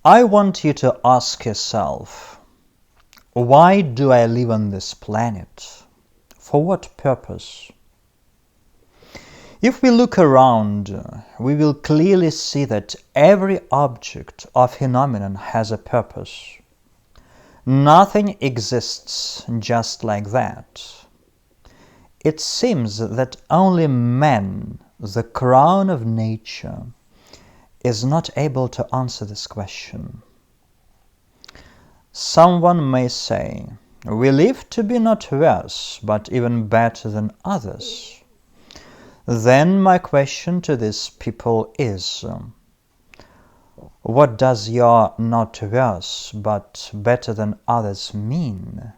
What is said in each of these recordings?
I want you to ask yourself, why do I live on this planet? For what purpose? If we look around, we will clearly see that every object or phenomenon has a purpose. Nothing exists just like that. It seems that only man, the crown of nature, is not able to answer this question. Someone may say, we live to be not worse, but even better than others. Then my question to these people is, what does your not worse, but better than others mean?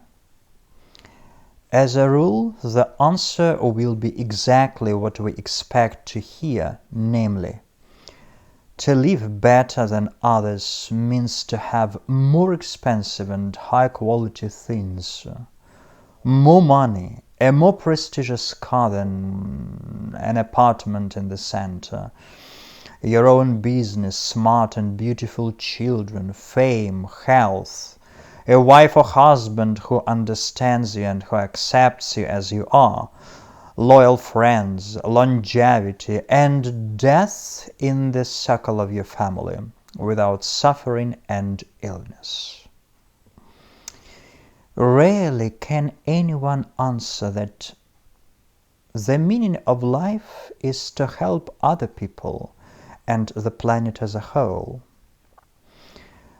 As a rule, the answer will be exactly what we expect to hear, namely, to live better than others means to have more expensive and high-quality things, more money, a more prestigious car than an apartment in the center, your own business, smart and beautiful children, fame, health, a wife or husband who understands you and who accepts you as you are, loyal friends, longevity, and death in the circle of your family without suffering and illness. Rarely can anyone answer that the meaning of life is to help other people and the planet as a whole.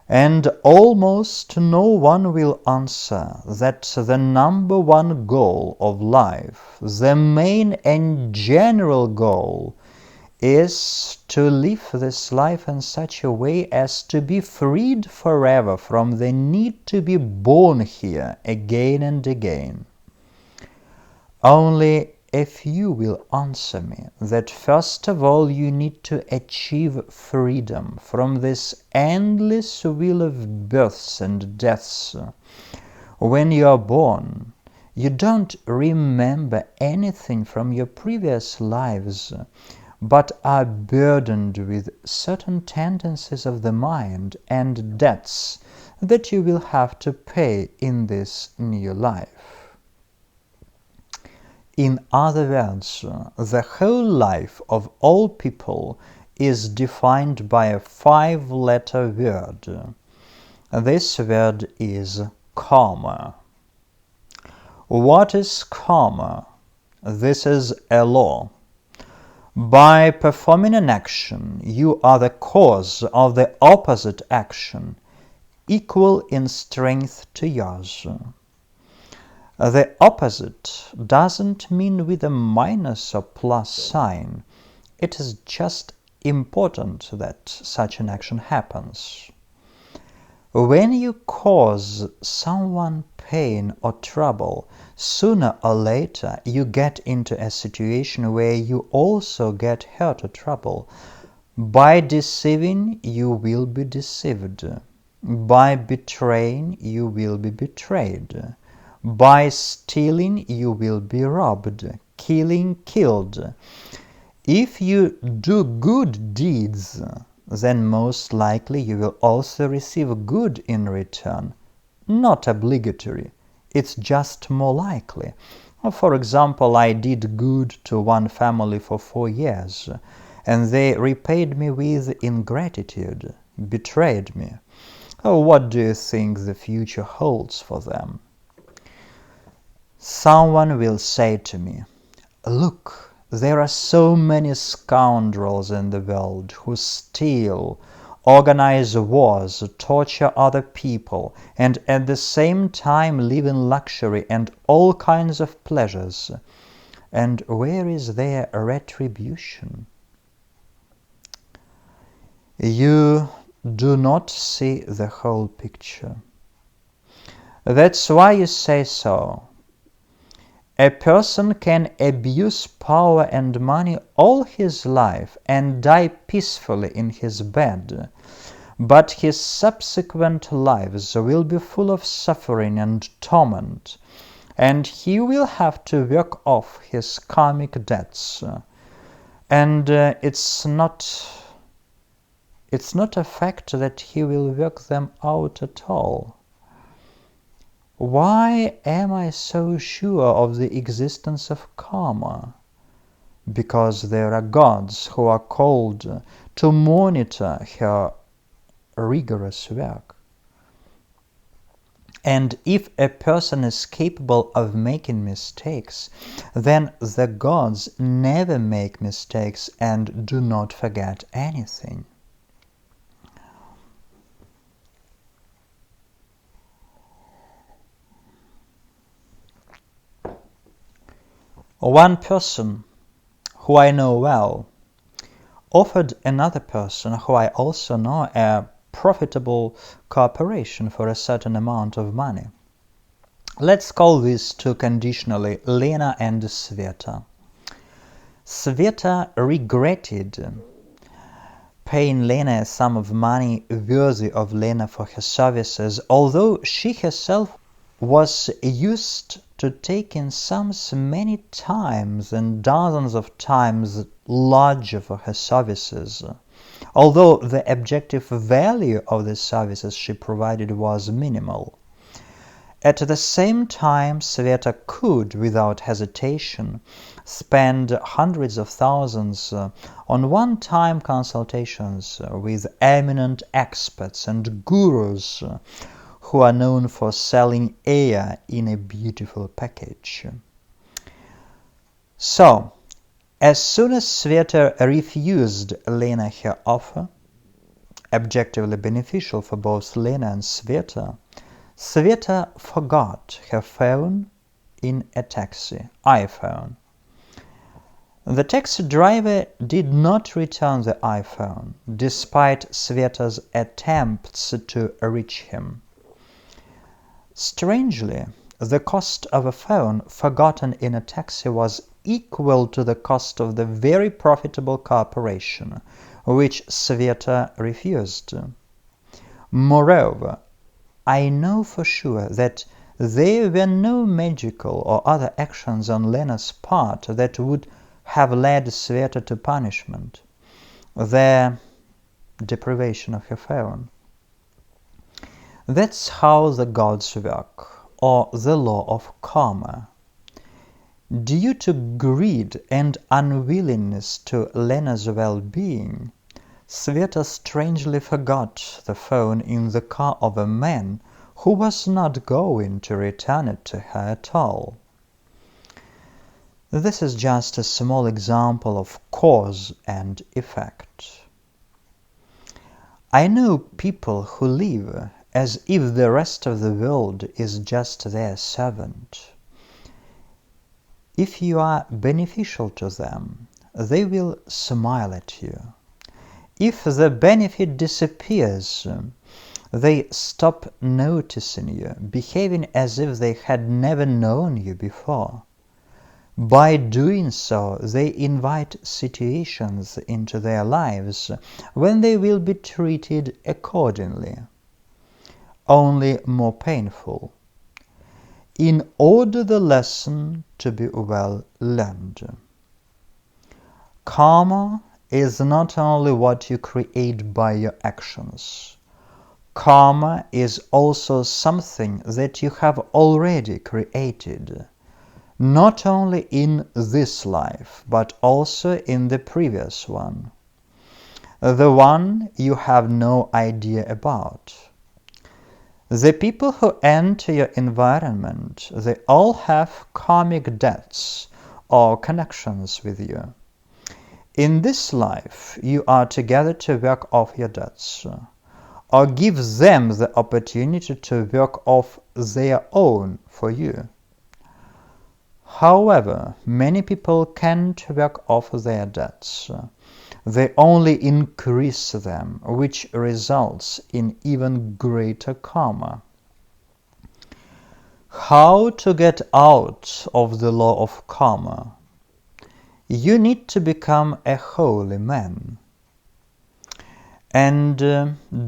And almost no one will answer that the number one goal of life, the main and general goal, is to live this life in such a way as to be freed forever from the need to be born here again and again. Only if you will answer me that first of all you need to achieve freedom from this endless wheel of births and deaths. When you are born, you don't remember anything from your previous lives, but are burdened with certain tendencies of the mind and debts that you will have to pay in this new life. In other words, the whole life of all people is defined by a 5-letter word. This word is karma. What is karma? This is a law. By performing an action, you are the cause of the opposite action, equal in strength to yours. The opposite doesn't mean with a minus or plus sign. It is just important that such an action happens. When you cause someone pain or trouble, sooner or later you get into a situation where you also get hurt or trouble. By deceiving, you will be deceived. By betraying, you will be betrayed. By stealing, you will be robbed, killing, killed. If you do good deeds, then most likely you will also receive good in return. Not obligatory, it's just more likely. For example, I did good to one family for 4 years, and they repaid me with ingratitude, betrayed me. What do you think the future holds for them? Someone will say to me, look, there are so many scoundrels in the world who steal, organize wars, torture other people, and at the same time live in luxury and all kinds of pleasures. And where is their retribution? You do not see the whole picture. That's why you say so. A person can abuse power and money all his life and die peacefully in his bed, but his subsequent lives will be full of suffering and torment, and he will have to work off his karmic debts. And it's not it's not a fact that he will work them out at all. Why am I so sure of the existence of karma? Because there are gods who are called to monitor her rigorous work. And if a person is capable of making mistakes, then the gods never make mistakes and do not forget anything. One person who I know well offered another person who I also know a profitable cooperation for a certain amount of money. Let's call these two conditionally Lena and Sveta. Sveta regretted paying Lena a sum of money worthy of Lena for her services, although she herself was used to taking sums many times and dozens of times larger for her services, although the objective value of the services she provided was minimal. At the same time, Sveta could, without hesitation, spend hundreds of thousands on one-time consultations with eminent experts and gurus who are known for selling air in a beautiful package. So, as soon as Sveta refused Lena her offer, objectively beneficial for both Lena and Sveta, Sveta forgot her phone in a taxi, iPhone. The taxi driver did not return the iPhone, despite Sveta's attempts to reach him. Strangely, the cost of a phone forgotten in a taxi was equal to the cost of the very profitable cooperation, which Sveta refused. Moreover, I know for sure that there were no magical or other actions on Lena's part that would have led Sveta to punishment, the deprivation of her phone. That's how the gods work, or the law of karma. Due to greed and unwillingness to Lena's well-being, Sveta strangely forgot the phone in the car of a man who was not going to return it to her at all. This is just a small example of cause and effect. I know people who live as if the rest of the world is just their servant. If you are beneficial to them, they will smile at you. If the benefit disappears, they stop noticing you, behaving as if they had never known you before. By doing so, they invite situations into their lives when they will be treated accordingly, only more painful, in order the lesson to be well learned. Karma is not only what you create by your actions. Karma is also something that you have already created, not only in this life, but also in the previous one, the one you have no idea about. The people who enter your environment, they all have karmic debts or connections with you. In this life, you are together to work off your debts, or give them the opportunity to work off their own for you. However, many people can't work off their debts. They only increase them, which results in even greater karma. How to get out of the law of karma? You need to become a holy man and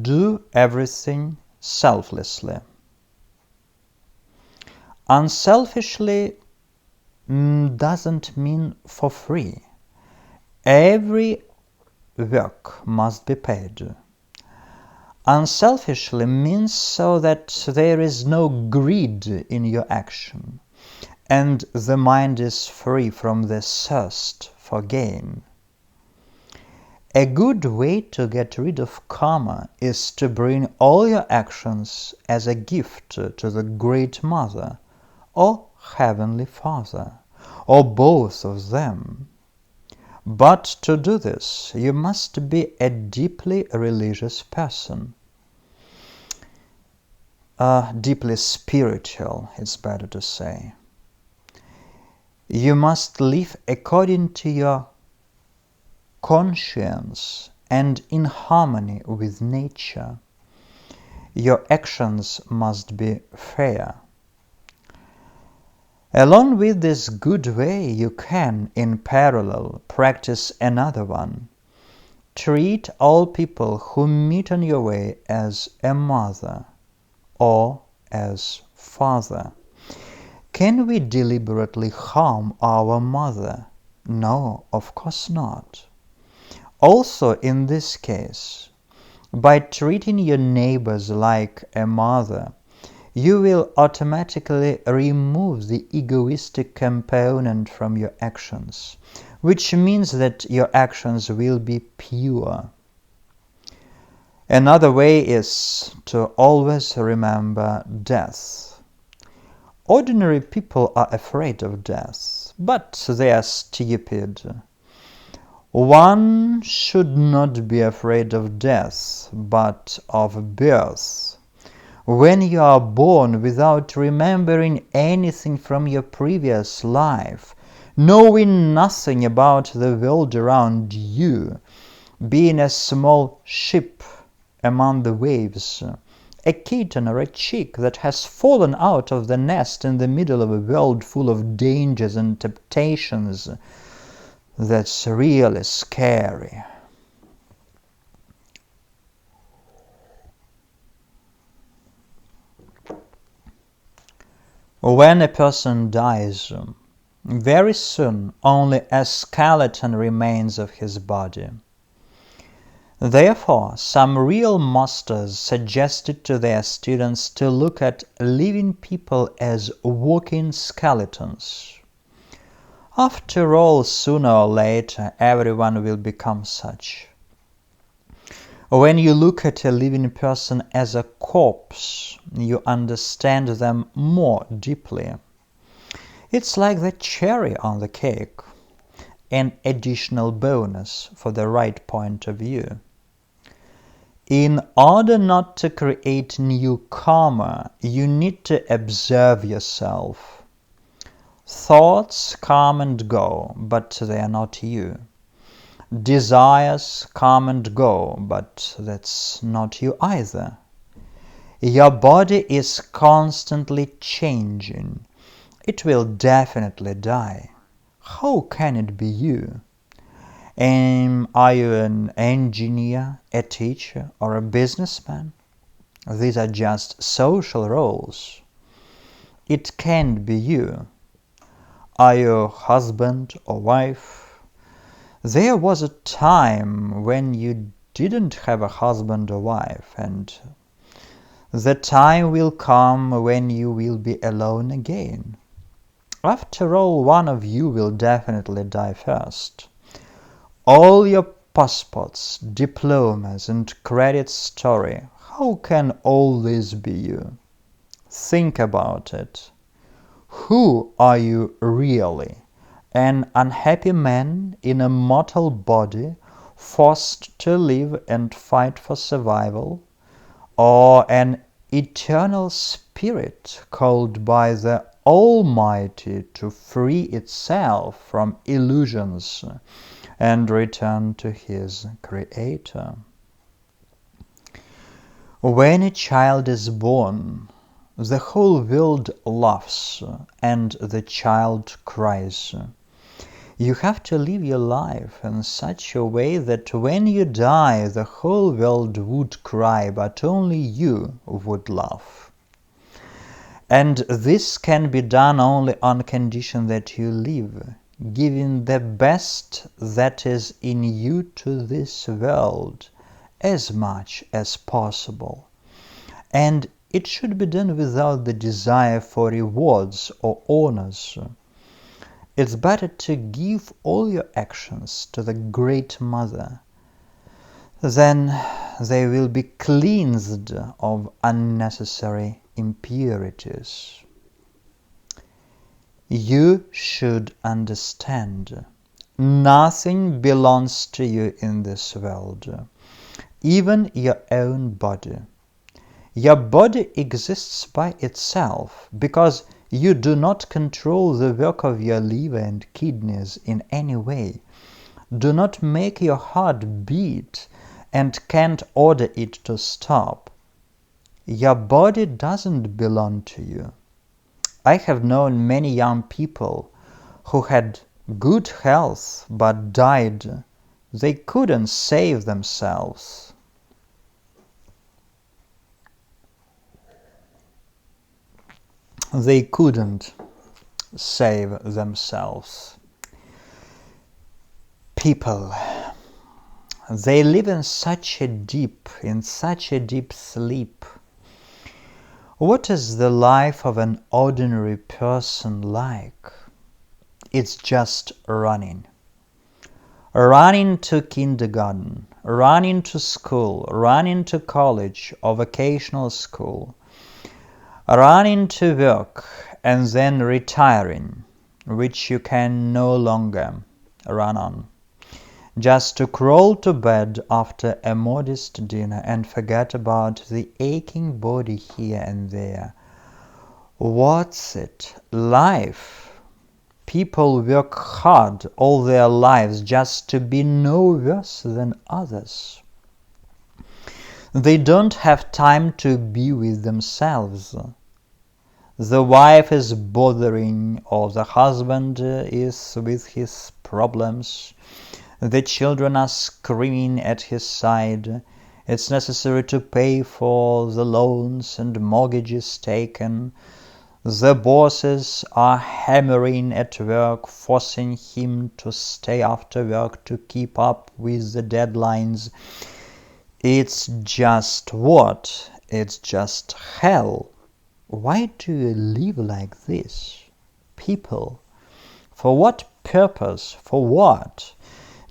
do everything selflessly. Unselfishly doesn't mean for free. Every work must be paid. Unselfishly means so that there is no greed in your action, and the mind is free from the thirst for gain. A good way to get rid of karma is to bring all your actions as a gift to the Great Mother or Heavenly Father, or both of them. But to do this, you must be a deeply religious person. Deeply spiritual, it's better to say. You must live according to your conscience and in harmony with nature. Your actions must be fair. Along with this good way, you can, in parallel, practice another one. Treat all people who meet on your way as a mother or as father. Can we deliberately harm our mother? No, of course not. Also, in this case, by treating your neighbors like a mother, you will automatically remove the egoistic component from your actions, which means that your actions will be pure. Another way is to always remember death. Ordinary people are afraid of death, but they are stupid. One should not be afraid of death, but of birth. When you are born without remembering anything from your previous life, knowing nothing about the world around you, being a small ship among the waves, a kitten or a chick that has fallen out of the nest in the middle of a world full of dangers and temptations, that's really scary. When a person dies, very soon only a skeleton remains of his body. Therefore, some real masters suggested to their students to look at living people as walking skeletons. After all, sooner or later, everyone will become such. When you look at a living person as a corpse, you understand them more deeply. It's like the cherry on the cake, an additional bonus for the right point of view. In order not to create new karma, you need to observe yourself. Thoughts come and go, but they are not you. Desires come and go, but that's not you either. Your body is constantly changing. It will definitely die. How can it be you? Are you an engineer, a teacher, or a businessman? These are just social roles. It can't be you. Are you husband or wife? There was a time when you didn't have a husband or wife, and the time will come when you will be alone again. After all, one of you will definitely die first. All your passports, diplomas, and credit story, how can all this be you? Think about it. Who are you really? An unhappy man in a mortal body, forced to live and fight for survival? Or an eternal spirit called by the Almighty to free itself from illusions and return to His Creator? When a child is born, the whole world laughs and the child cries. You have to live your life in such a way that when you die, the whole world would cry, but only you would laugh. And this can be done only on condition that you live, giving the best that is in you to this world, as much as possible. And it should be done without the desire for rewards or honors. It's better to give all your actions to the Great Mother. Then they will be cleansed of unnecessary impurities. You should understand, nothing belongs to you in this world, even your own body. Your body exists by itself because you do not control the work of your liver and kidneys in any way, do not make your heart beat, and can't order it to stop. Your body doesn't belong to you. I have known many young people who had good health but died. They couldn't save themselves. They couldn't save themselves. People, they live in such a deep sleep. What is the life of an ordinary person like? It's just running. Running to kindergarten, running to school, running to college or vocational school, running to work and then retiring, which you can no longer run on, just to crawl to bed after a modest dinner and forget about the aching body here and there. What's it? Life. People work hard all their lives just to be no worse than others. They don't have time to be with themselves. The wife is bothering, or the husband is with his problems. The children are screaming at his side. It's necessary to pay for the loans and mortgages taken. The bosses are hammering at work, forcing him to stay after work to keep up with the deadlines. It's just what? It's just hell. Why do you live like this? People, for what purpose? For what?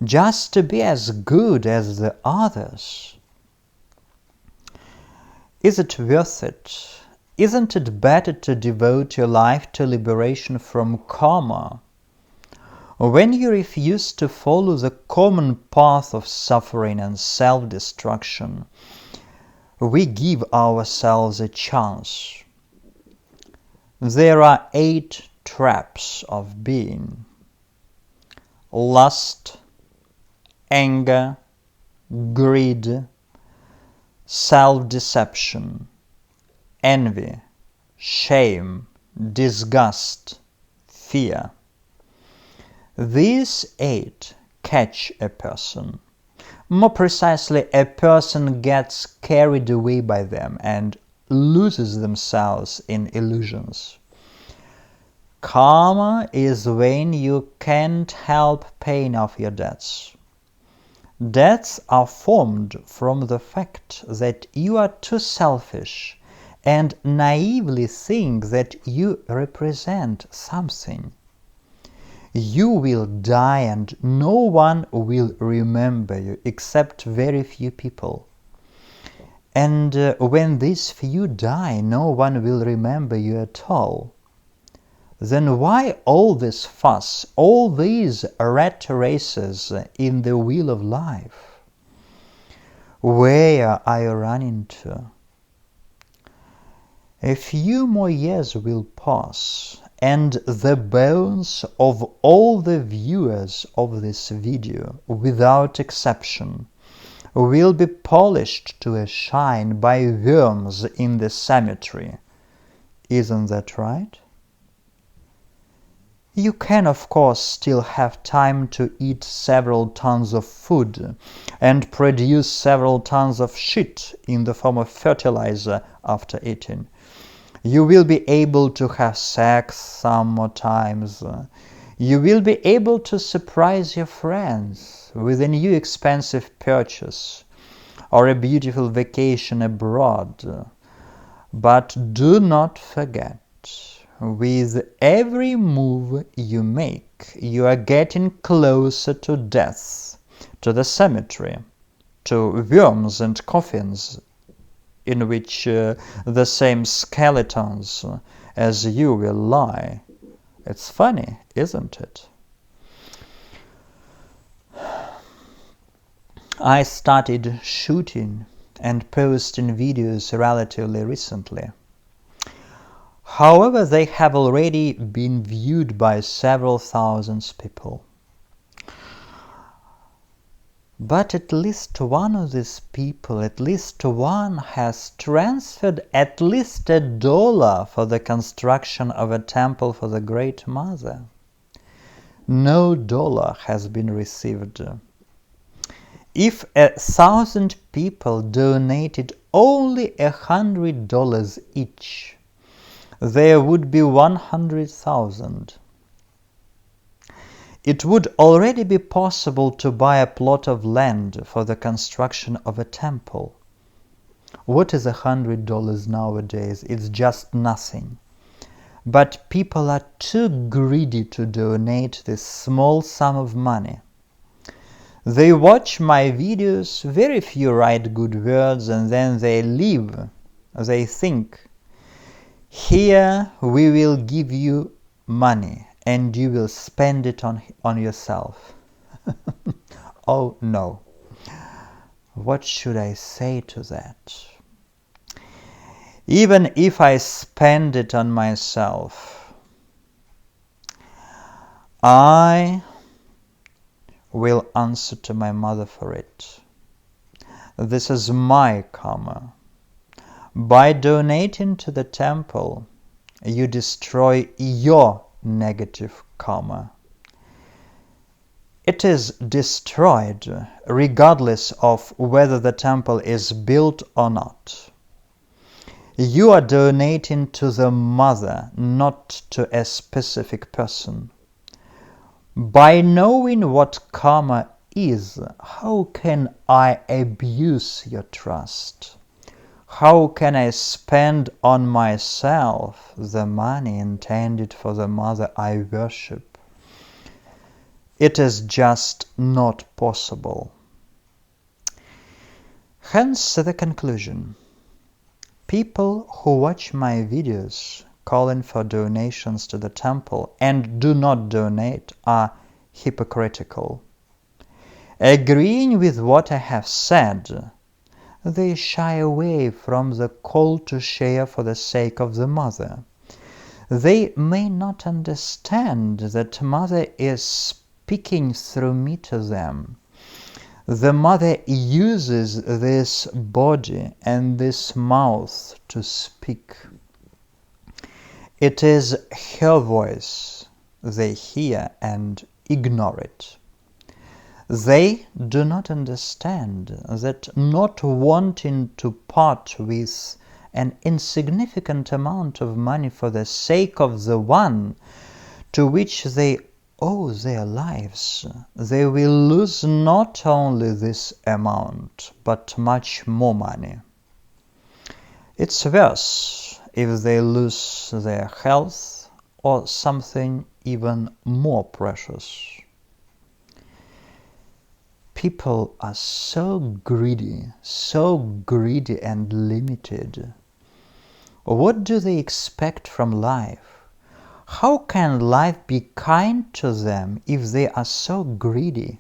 Just to be as good as the others. Is it worth it? Isn't it better to devote your life to liberation from karma? When you refuse to follow the common path of suffering and self-destruction, we give ourselves a chance. There are 8 traps of being: lust, anger, greed, self-deception, envy, shame, disgust, fear. These 8 catch a person. More precisely, a person gets carried away by them and loses themselves in illusions. Karma is when you can't help paying off your debts. Debts are formed from the fact that you are too selfish and naively think that you represent something. You will die and no one will remember you except very few people. And when these few die, no one will remember you at all. Then why all this fuss, all these rat races in the wheel of life? Where are you running to? A few more years will pass, and the bones of all the viewers of this video, without exception, will be polished to a shine by worms in the cemetery. Isn't that right? You can, of course, still have time to eat several tons of food and produce several tons of shit in the form of fertilizer after eating. You will be able to have sex some more times. You will be able to surprise your friends with a new expensive purchase. or a beautiful vacation abroad. But do not forget, with every move you make, you are getting closer to death, to the cemetery, to worms and coffins in which the same skeletons as you will lie. It's funny, isn't it? I started shooting and posting videos relatively recently. However, they have already been viewed by several thousands people. But at least one of these people, at least one, has transferred at least $1 for the construction of a temple for the Great Mother. No dollar has been received. If 1,000 people donated only $100 each, there would be 100,000. It would already be possible to buy a plot of land for the construction of a temple. What is $100 nowadays? It's just nothing. But people are too greedy to donate this small sum of money. They watch my videos, very few write good words, and then they leave. They think, here we will give you money and you will spend it on yourself. Oh no. What should I say to that? Even if I spend it on myself, I will answer to my mother for it. This is my karma. By donating to the temple, you destroy your negative karma. It is destroyed regardless of whether the temple is built or not. You are donating to the mother, not to a specific person. By knowing what karma is, how can I abuse your trust? How can I spend on myself the money intended for the mother I worship? It is just not possible. Hence the conclusion. People who watch my videos calling for donations to the temple and do not donate are hypocritical. Agreeing with what I have said, they shy away from the call to share for the sake of the mother. They may not understand that mother is speaking through me to them. The mother uses this body and this mouth to speak. It is her voice. They hear and ignore it. They do not understand that not wanting to part with an insignificant amount of money for the sake of the one to which they owe their lives, they will lose not only this amount, but much more money. It's worse if they lose their health or something even more precious. People are so greedy and limited. What do they expect from life? How can life be kind to them if they are so greedy?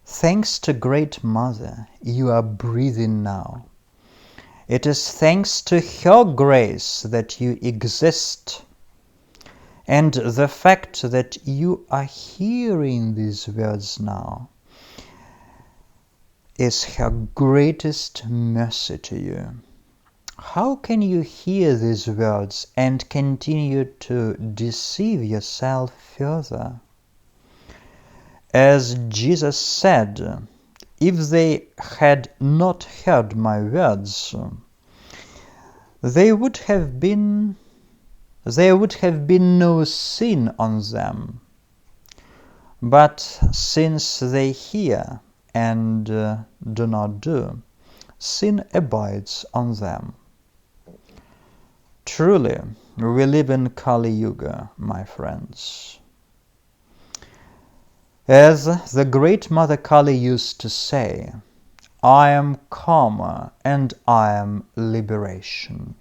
Thanks to Great Mother, you are breathing now. It is thanks to her grace that you exist. And the fact that you are hearing these words now is her greatest mercy to you. How can you hear these words and continue to deceive yourself further? As Jesus said, if they had not heard my words, there would have been no sin on them. But since they hear and do not do, sin abides on them. Truly, we live in Kali Yuga, my friends. As the great Mother Kali used to say, I am karma and I am liberation.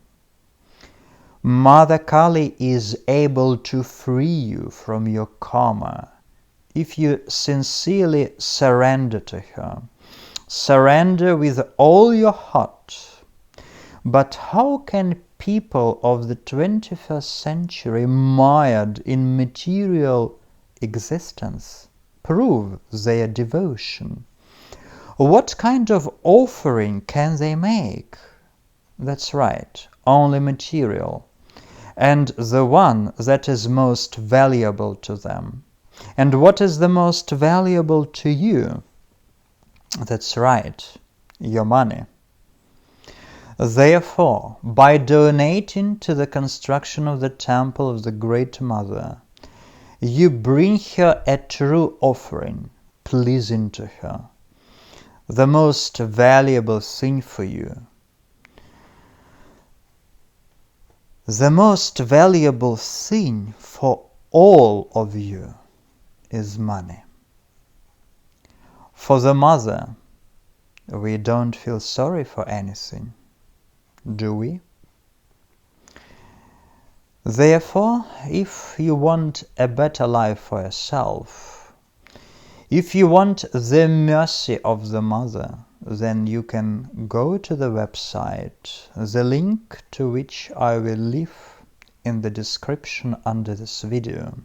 Mother Kali is able to free you from your karma if you sincerely surrender to her. Surrender with all your heart. But how can people of the 21st century, mired in material existence, prove their devotion? What kind of offering can they make? That's right, only material, and the one that is most valuable to them. And what is the most valuable to you? That's right, your money. Therefore, by donating to the construction of the temple of the Great Mother, you bring her a true offering, pleasing to her, the most valuable thing for you. The most valuable thing for all of you is money. For the mother, we don't feel sorry for anything, do we? Therefore, if you want a better life for yourself, if you want the mercy of the mother, then you can go to the website, the link to which I will leave in the description under this video.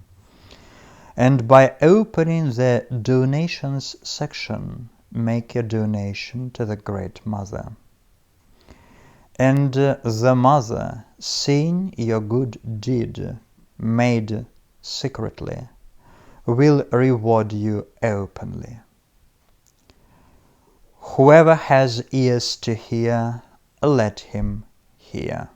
And by opening the donations section, make a donation to the Great Mother. And the Mother, seeing your good deed made secretly, will reward you openly. Whoever has ears to hear, let him hear.